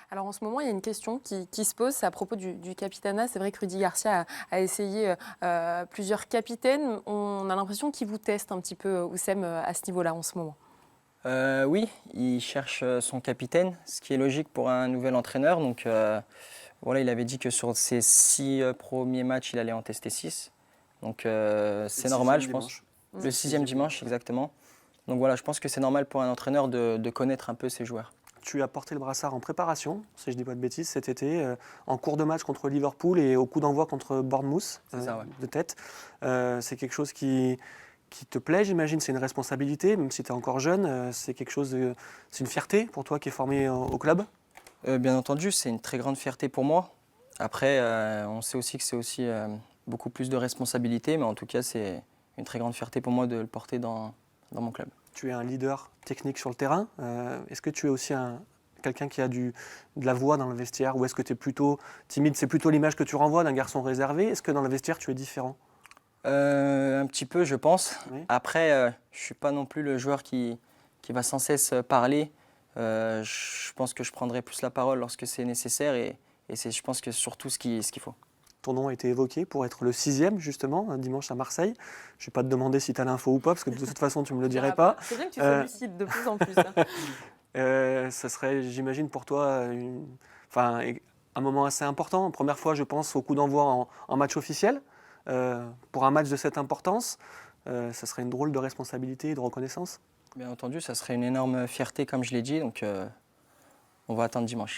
Alors en ce moment, il y a une question qui se pose, c'est à propos du capitanat. C'est vrai que Rudy Garcia a essayé plusieurs capitaines. On a l'impression qu'il vous teste un petit peu, Oussem, à ce niveau-là en ce moment. Oui, il cherche son capitaine, ce qui est logique pour un nouvel entraîneur. Donc voilà, il avait dit que sur ses 6 premiers matchs, il allait en tester 6. Donc c'est normal, je pense. Dimanche. Le sixième dimanche, exactement. Donc voilà, je pense que c'est normal pour un entraîneur de connaître un peu ses joueurs. Tu as porté le brassard en préparation, si je ne dis pas de bêtises, cet été, en cours de match contre Liverpool et au coup d'envoi contre Bournemouth, C'est ça, ouais. de tête. C'est quelque chose qui te plaît, j'imagine. C'est une responsabilité, même si tu es encore jeune. C'est quelque chose c'est une fierté pour toi qui est formé au club. Bien entendu, c'est une très grande fierté pour moi. Après, on sait aussi que c'est aussi beaucoup plus de responsabilités, mais en tout cas, c'est une très grande fierté pour moi de le porter dans mon club. Tu es un leader technique sur le terrain. Est-ce que tu es aussi quelqu'un qui a de la voix dans le vestiaire ou est-ce que tu es plutôt timide? C'est plutôt l'image que tu renvoies d'un garçon réservé. Est-ce que dans le vestiaire, tu es différent? Un petit peu, je pense. Oui. Après, je ne suis pas non plus le joueur qui va sans cesse parler. Je pense que je prendrai plus la parole lorsque c'est nécessaire et c'est, je pense que surtout ce qu'il faut. Ton nom a été évoqué pour être le 6e, justement, un dimanche à Marseille. Je ne vais pas te demander si tu as l'info ou pas, parce que de toute façon, tu ne me le dirais pas. C'est bien que tu sois lucide de plus en plus. Hein. Ce serait, j'imagine, pour toi enfin, un moment assez important. Première fois, je pense, au coup d'envoi en match officiel. Pour un match de cette importance, ça serait une drôle de responsabilité et de reconnaissance. Bien entendu, ça serait une énorme fierté, comme je l'ai dit, donc on va attendre dimanche.